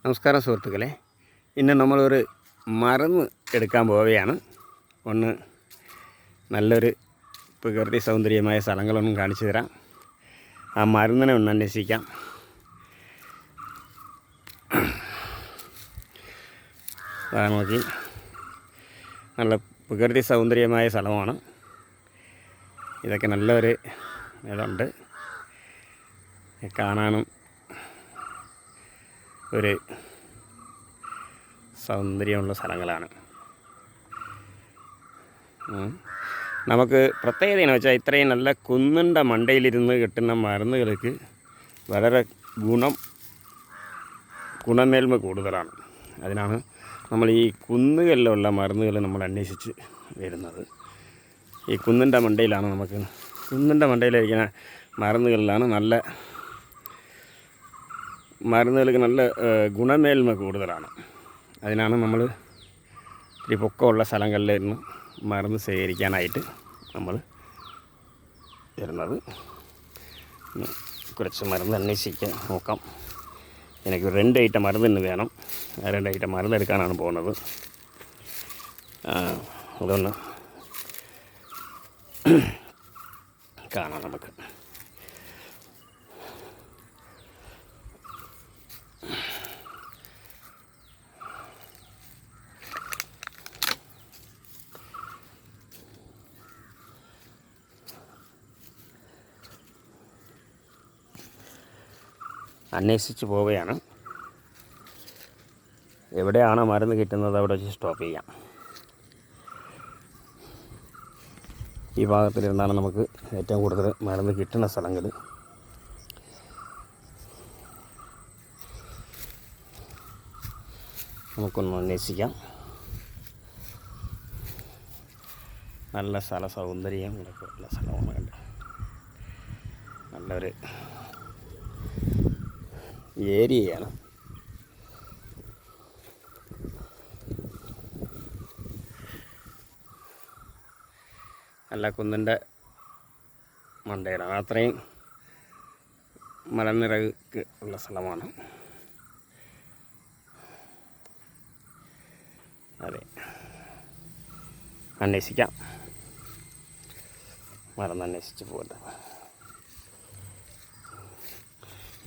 നമസ്കാരം സുഹൃത്തുക്കളെ, ഇന്ന് നമ്മളൊരു മരുന്ന് എടുക്കാൻ പോവുകയാണ്. ഒന്ന് നല്ലൊരു പ്രകൃതി സൗന്ദര്യമായ സ്ഥലങ്ങളൊന്നും കാണിച്ചു തരാം. ആ മരുന്നിനെ ഒന്ന് അന്വേഷിക്കാം. നോക്കി, നല്ല പ്രകൃതി സൗന്ദര്യമായ സ്ഥലമാണ്. ഇതൊക്കെ നല്ലൊരു ഇതുണ്ട്, കാണാനും ഒരു സൗന്ദര്യമുള്ള സ്ഥലങ്ങളാണ്. നമുക്ക് പ്രത്യേകത എന്ന് വെച്ചാൽ ഇത്രയും നല്ല കുന്നിൻ്റെ മണ്ടയിലിരുന്ന് കിട്ടുന്ന മരുന്നുകൾക്ക് വളരെ ഗുണമേന്മ കൂടുതലാണ്. അതിനാണ് നമ്മൾ ഈ കുന്നുകളിലുള്ള മരുന്നുകൾ നമ്മൾ അന്വേഷിച്ച് വരുന്നത്. ഈ കുന്നിൻ്റെ മണ്ടയിലാണ് കുന്നിൻ്റെ മണ്ടയിലിരിക്കുന്ന മരുന്നുകളിലാണ് മരുന്നുകൾക്ക് നല്ല ഗുണമേന്മ കൂടുതലാണ്. അതിനാണ് നമ്മൾ ഈ പൊക്കമുള്ള സ്ഥലങ്ങളിൽ നിന്ന് മരുന്ന് ശേഖരിക്കാനായിട്ട് നമ്മൾ വരുന്നത്. കുറച്ച് മരുന്ന് അന്വേഷിക്കാൻ നോക്കാം. എനിക്ക് 2 ഐറ്റം മരുന്ന് വേണം. 2 ഐറ്റം മരുന്ന് എടുക്കാനാണ് പോകുന്നത്. അതൊന്ന് കാണാം നമുക്ക്. അന്വേഷിച്ച് പോവുകയാണ്. എവിടെയാണോ മരുന്ന് കിട്ടുന്നത് അവിടെ വെച്ച് സ്റ്റോപ്പ് ചെയ്യാം. ഈ ഭാഗത്തിലിരുന്നാണ് നമുക്ക് ഏറ്റവും കൂടുതൽ മരുന്ന് കിട്ടുന്ന സ്ഥലങ്ങൾ. നമുക്കൊന്ന് അന്വേഷിക്കാം. നല്ല സ്ഥല സൗന്ദര്യം ഉള്ള സ്ഥലമാണ്. കണ്ട് നല്ലൊരു ഏരിയയാണ്. നല്ല കുന്നിൻ്റെ മണ്ടയിലാണ്. അത്രയും മലനിരക്ക് ഉള്ള സ്ഥലമാണ്. അതെ, അന്വേഷിക്കാം. മറന്ന് അന്വേഷിച്ച് പോകട്ടെ.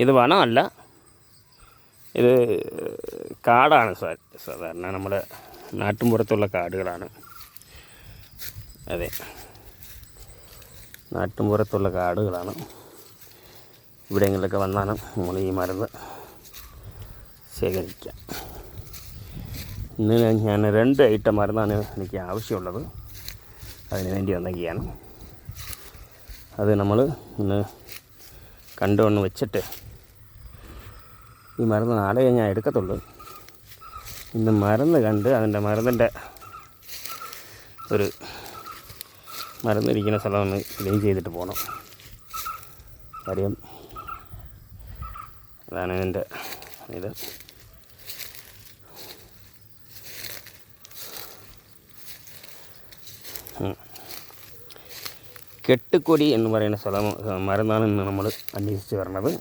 ഇത് വനമല്ല, ഇത് കാടാണ്. സാധാരണ നമ്മുടെ നാട്ടിൻപുറത്തുള്ള കാടുകളാണ്. അതെ, നാട്ടിൻപുറത്തുള്ള കാടുകളാണ്. ഇവിടെയെങ്കിലൊക്കെ വന്നാണ് നമ്മൾ ഈ മരുന്ന് ശേഖരിക്കുക. ഇന്ന് ഞാൻ 2 ഐറ്റം മരുന്നാണ് എനിക്ക് ആവശ്യമുള്ളത്. അതിന് വേണ്ടി വന്നൊക്കെയാണ്. അത് നമ്മൾ ഇന്ന് കണ്ടുകൊണ്ട് വെച്ചിട്ട് ഈ മരുന്ന് നാളെ ഞാൻ എടുക്കത്തുള്ളൂ. ഇന്ന് മരുന്ന് കണ്ട് അതിൻ്റെ മരുന്നിൻ്റെ ഒരു മരുന്നിരിക്കുന്ന സ്ഥലം ഒന്ന് ക്ലീൻ ചെയ്തിട്ട് പോകണം. കാര്യം അതാണ് ഇതിൻ്റെ ഇത്. കെട്ടുകൊടി എന്ന് പറയുന്ന സ്ഥലം മരുന്നാണ് ഇന്ന് നമ്മൾ അന്വേഷിച്ച് വരണത്.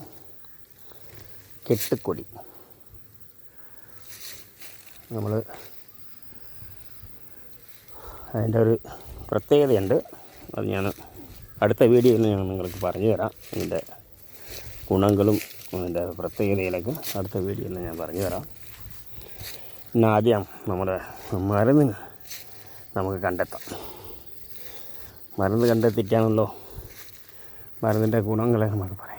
കെട്ടുകൊടി നമ്മൾ അതിൻ്റെ ഒരു പ്രത്യേകതയുണ്ട്. അത് ഞാൻ അടുത്ത വീഡിയോയിൽ ഞാൻ നിങ്ങൾക്ക് പറഞ്ഞു തരാം. ഇതിൻ്റെ ഗുണങ്ങളും അതിൻ്റെ പ്രത്യേകതയിലൊക്കെ അടുത്ത വീഡിയോയിൽ ഞാൻ പറഞ്ഞു തരാം. ഇന്ന് ആദ്യം നമ്മുടെ മരുന്നിന് നമുക്ക് കണ്ടെത്താം. മരുന്ന് കണ്ടെത്തിക്കാണല്ലോ മരുന്നിൻ്റെ ഗുണങ്ങളെ നമുക്ക് പറയാം.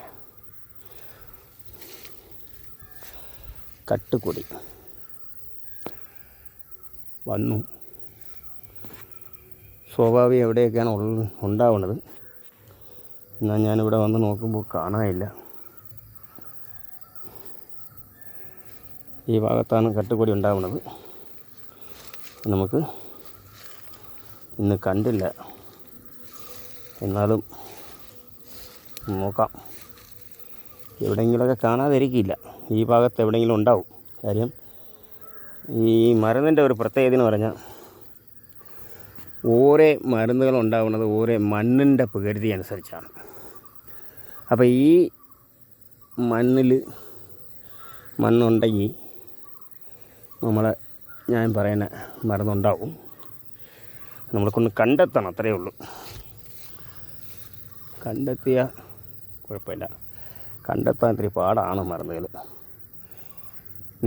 കട്ടുകൊടി വന്നു. സ്വാഭാവികം എവിടെയൊക്കെയാണ് ഉണ്ടാവുന്നത്. എന്നാൽ ഞാനിവിടെ വന്ന് നോക്കുമ്പോൾ കാണാനില്ല. ഈ ഭാഗത്താണ് കട്ടുകൊടി ഉണ്ടാവുന്നത്. നമുക്ക് ഇന്ന് കണ്ടില്ല, എന്നാലും നോക്കാം. എവിടെയെങ്കിലുമൊക്കെ കാണാതിരിക്കില്ല. ഈ ഭാഗത്ത് എവിടെയെങ്കിലും ഉണ്ടാവും. കാര്യം ഈ മരുന്നിൻ്റെ ഒരു പ്രത്യേകത എന്ന് പറഞ്ഞാൽ ഓരോ മരുന്നുകൾ ഉണ്ടാകുന്നത് ഓരോ മണ്ണിൻ്റെ പ്രകൃതി അനുസരിച്ചാണ്. അപ്പോൾ ഈ മണ്ണുണ്ടെങ്കിൽ ഞാൻ പറയുന്ന മരുന്നുണ്ടാവും. നമ്മളെക്കൊണ്ട് കണ്ടെത്തണം, അത്രയേ ഉള്ളൂ. കണ്ടെത്തിയ കുഴപ്പമില്ല. കണ്ടെത്താൻ ഇത്തിരി പാടാണ് മരുന്നുകൾ.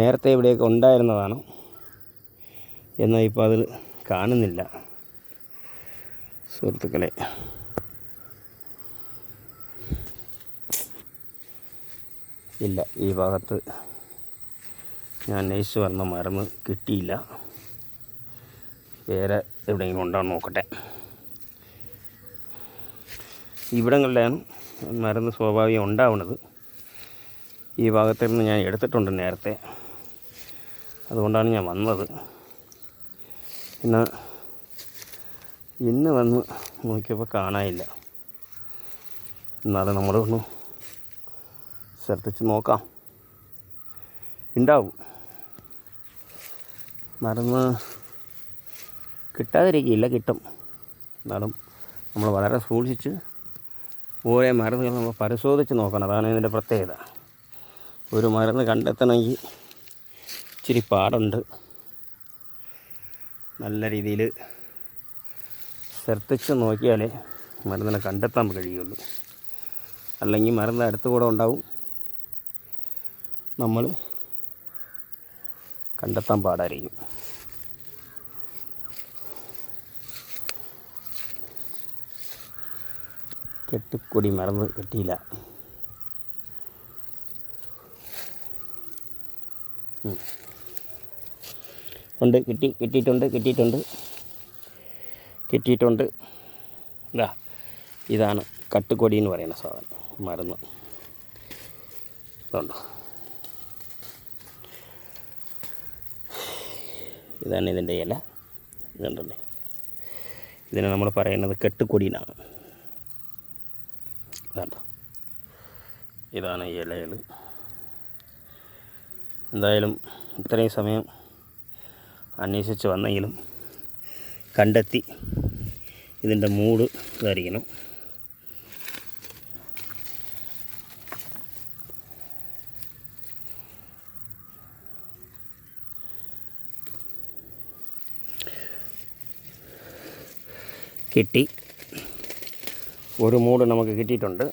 നേരത്തെ ഇവിടെയൊക്കെ ഉണ്ടായിരുന്നതാണ്, എന്നാൽ ഇപ്പോൾ അതിൽ കാണുന്നില്ല സുഹൃത്തുക്കളെ. ഇല്ല, ഈ ഭാഗത്ത് ഞാൻ അന്വേഷിച്ച് വന്ന മരുന്ന് കിട്ടിയില്ല. വേറെ എവിടെയെങ്കിലും ഉണ്ടോയെന്ന് നോക്കട്ടെ. ഇവിടങ്ങളിലാണ് മരുന്ന് സ്വാഭാവികം ഉണ്ടാവുന്നത്. ഈ ഭാഗത്ത് നിന്ന് ഞാൻ എടുത്തിട്ടുണ്ട് നേരത്തെ, അതുകൊണ്ടാണ് ഞാൻ വന്നത്. ഇന്ന് വന്ന് നോക്കിയപ്പോൾ കാണാനില്ല. എന്നാലും നമ്മളൊന്ന് ശ്രദ്ധിച്ച് നോക്കാം, ഉണ്ടാവും. മരുന്ന് കിട്ടാതിരിക്കില്ല, കിട്ടും. എന്നാലും നമ്മൾ വളരെ സൂക്ഷിച്ച് ഓരോ മരുന്നുകൾ നമ്മൾ പരിശോധിച്ച് നോക്കണം. അതാണ് ഇതിൻ്റെ പ്രത്യേകത. ഒരു മരുന്ന് കണ്ടെത്തണമെങ്കിൽ ഇച്ചിരി പാടുണ്ട്. നല്ല രീതിയിൽ ശ്രദ്ധിച്ച് നോക്കിയാലേ മരുന്നിനെ കണ്ടെത്താൻ കഴിയുള്ളൂ. അല്ലെങ്കിൽ മരുന്ന് അടുത്ത് കൂടെ ഉണ്ടാവും, നമ്മൾ കണ്ടെത്താൻ പാടായിരിക്കും. കെട്ടുകൊടി മറന്ന് കിട്ടിയില്ല. ഉണ്ട്, കിട്ടിയിട്ടുണ്ട്. ഇതാണ് കട്ടുകൊടി എന്ന് പറയുന്ന സാധനം, മരുന്ന്. ഇതുണ്ട്, ഇതാണ് ഇതിൻ്റെ ഇല. ഇതുണ്ടല്ലേ, ഇതിനെ നമ്മൾ പറയുന്നത് കെട്ടുകൊടിയെന്നാണ്. ഇതാണ്ടോ, ഇതാണ് ഇലകൾ. എന്തായാലും ഇത്രയും സമയം അന്വേഷിച്ച് വന്നെങ്കിലും കണ്ടെത്തി. ഇതിൻ്റെ മൂട് ഇതായിരിക്കണം. കിട്ടി, ഒരു മൂട് നമുക്ക് കിട്ടിയിട്ടുണ്ട്.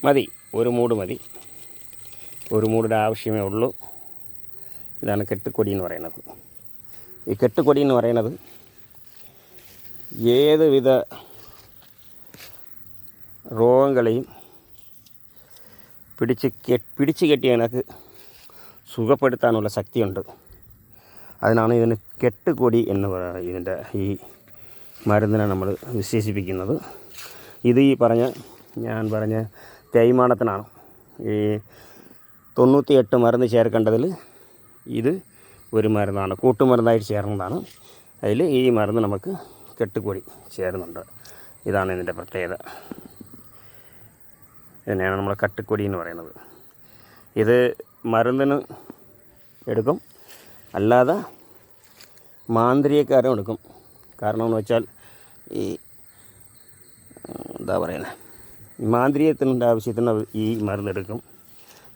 മതി, ഒരു മൂട് മതി. ഒരു മൂടിൻ്റെ ആവശ്യമേ ഉള്ളൂ. ഇതാണ് കെട്ടുകൊടി എന്ന് പറയുന്നത്. ഈ കെട്ടുകൊടി എന്ന് പറയുന്നത് ഏതുവിധ രോഗങ്ങളെയും പിടിച്ച് കെട്ടി അതിനകത്ത് സുഖപ്പെടുത്താനുള്ള ശക്തിയുണ്ട്. അതിനാണ് ഇതിന് കെട്ടുകൊടി എന്ന് ഇതിൻ്റെ ഈ മരുന്നിനെ നമ്മൾ വിശേഷിപ്പിക്കുന്നത്. ഇത് ഞാൻ പറഞ്ഞ തേയ്മാനത്തിനാണ്. ഈ 98 മരുന്ന് ചേർക്കേണ്ടതിൽ ഇത് ഒരു മരുന്നാണ്, കൂട്ടുമരുന്നായിട്ട് ചേർന്നതാണ്. അതിൽ ഈ മരുന്ന് നമുക്ക് കെട്ടുകൊടി ചേരുന്നുണ്ട്. ഇതാണ് ഇതിൻ്റെ പ്രത്യേകത. ഇതിനെയാണ് നമ്മൾ കെട്ടുകൊടി എന്ന് പറയുന്നത്. ഇത് മരുന്നിന് എടുക്കും, അല്ലാതെ മാന്ത്രികക്കാരും എടുക്കും. കാരണം എന്ന് വെച്ചാൽ ഈ എന്താ പറയുന്നത്, മാന്ത്രികത്തിൻ്റെ ആവശ്യത്തിന് ഈ മരുന്നെടുക്കും.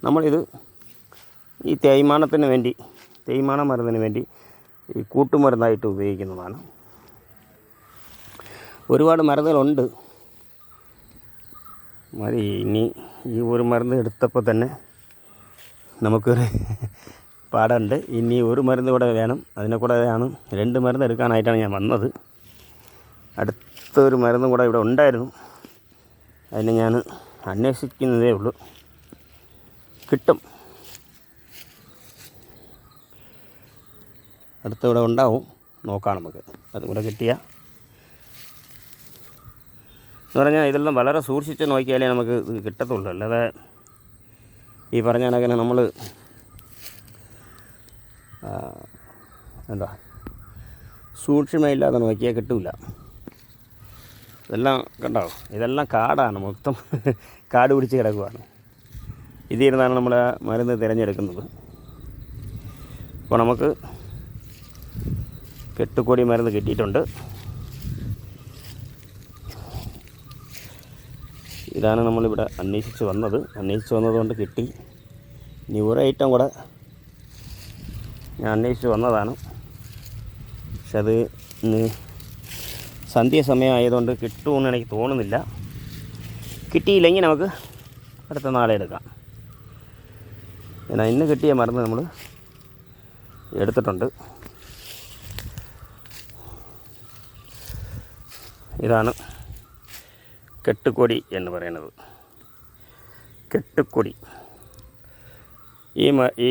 നമ്മളിത് ഈ തേയ്മാന മരുന്നിന് വേണ്ടി ഈ കൂട്ടുമരുന്നായിട്ട് ഉപയോഗിക്കുന്നതാണ്. ഒരുപാട് മരുന്നുകളുണ്ട്. മതി, ഇനി ഈ ഒരു മരുന്ന് എടുത്തപ്പോൾ തന്നെ നമുക്കൊരു പാടുണ്ട്. ഇനി ഒരു മരുന്ന് കൂടെ വേണം. അതിനെ കൂടെയാണ് 2 മരുന്ന് എടുക്കാനായിട്ടാണ് ഞാൻ വന്നത്. അടുത്തൊരു മരുന്നും കൂടെ ഇവിടെ ഉണ്ടായിരുന്നു. അതിനെ ഞാൻ അന്വേഷിക്കുന്നതേ ഉള്ളൂ. കിട്ടും, അടുത്തിവിടെ ഉണ്ടാവും. നോക്കാം നമുക്ക്. അതും കൂടെ കിട്ടിയ എന്ന് പറഞ്ഞാൽ ഇതെല്ലാം വളരെ സൂക്ഷിച്ച് നോക്കിയാലേ നമുക്ക് ഇത് കിട്ടത്തുള്ളൂ. അല്ലാതെ ഈ പറഞ്ഞ കണക്കിന് നമ്മൾ എന്താ സൂക്ഷ്മയില്ലാതെ നോക്കിയാൽ കിട്ടില്ല. ഇതെല്ലാം കണ്ടോ, ഇതെല്ലാം കാടാണ്, മൊത്തം കാട് പിടിച്ച് കിടക്കുകയാണ്. ഇതിരുന്നാണ് നമ്മൾ മരുന്ന് തിരഞ്ഞെടുക്കുന്നത്. അപ്പോൾ നമുക്ക് കെട്ടുകൊടി മരുന്ന് കിട്ടിയിട്ടുണ്ട്. ഇതാണ് നമ്മളിവിടെ അന്വേഷിച്ച് വന്നത് കൊണ്ട് കിട്ടി. ഇനി ഒരു ഐറ്റം കൂടെ ഞാൻ അന്വേഷിച്ച് വന്നതാണ്. പക്ഷെ അത് ഇന്ന് സന്ധ്യാസമയമായതുകൊണ്ട് കിട്ടുമെന്ന് എനിക്ക് തോന്നുന്നില്ല. കിട്ടിയില്ലെങ്കിൽ നമുക്ക് അടുത്ത നാളെ എടുക്കാം. എന്നാൽ ഇന്ന് കിട്ടിയ മരുന്ന് നമ്മൾ എടുത്തിട്ടുണ്ട്. ഇതാണ് കെട്ടുക്കൊടി എന്ന് പറയുന്നത്. കെട്ടുക്കൊടി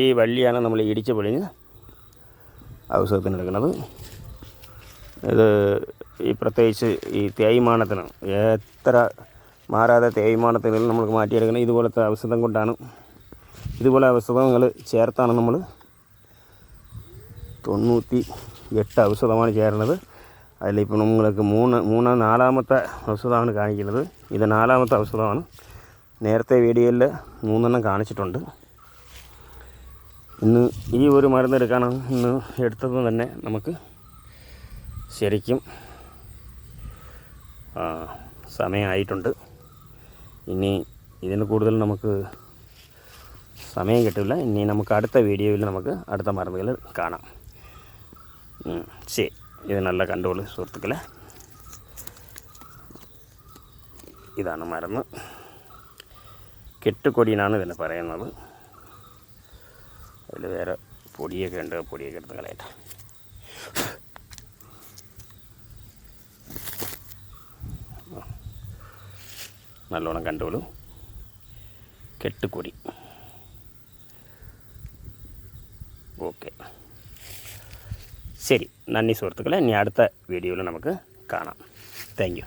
ഈ വള്ളിയാണ് നമ്മൾ ഇടിച്ച് പൊളിഞ്ഞ് ഔഷധത്തിനെടുക്കുന്നത്. ഇത് ഈ പ്രത്യേകിച്ച് ഈ തേയ്മാനത്തിന് എത്ര മാറാതെ തേയ്മാനത്തിന് നമുക്ക് മാറ്റിയെടുക്കണം. ഇതുപോലത്തെ ഔഷധം കൊണ്ടാണ്, ഇതുപോലെ ഔഷധങ്ങൾ ചേർത്താണ് നമ്മൾ 98 ഔഷധമാണ് ചേർന്നത്. അതിലിപ്പോൾ നമ്മൾക്ക് നാലാമത്തെ ഔഷധമാണ് കാണിക്കുന്നത്. ഇത് 4ാമത്തെ ഔഷധമാണ്. നേരത്തെ വീഡിയോയിൽ 3 കാണിച്ചിട്ടുണ്ട്. ഇന്ന് ഈ ഒരു മരുന്നെടുക്കാനാണ് ഇന്ന് എടുത്തത് തന്നെ നമുക്ക് ശരിക്കും സമയമായിട്ടുണ്ട്. ഇനി ഇതിന് കൂടുതൽ നമുക്ക് സമയം കിട്ടില്ല. ഇനി നമുക്ക് അടുത്ത വീഡിയോയിൽ നമുക്ക് അടുത്ത മരുന്നുകൾ കാണാം. ശരി, ഇത് നല്ല കണ്ടോളൂ സുഹൃത്തുക്കളെ. ഇതാണ് മരുന്ന്. കെട്ടുകൊടിയെന്നാണ് ഇതിനെ പറയുന്നത്. അതിൽ വേറെ പൊടിയൊക്കെ ഉണ്ട്. പൊടിയൊക്കെ എടുത്ത് കളയട്ടെ. നല്ലോണം കണ്ടോളൂ. കെട്ടുകൊടി. ഓക്കെ, ശരി, നന്ദി സുഹൃത്തുക്കളെ. ഇനി അടുത്ത വീഡിയോയിൽ നമുക്ക് കാണാം. Thank you.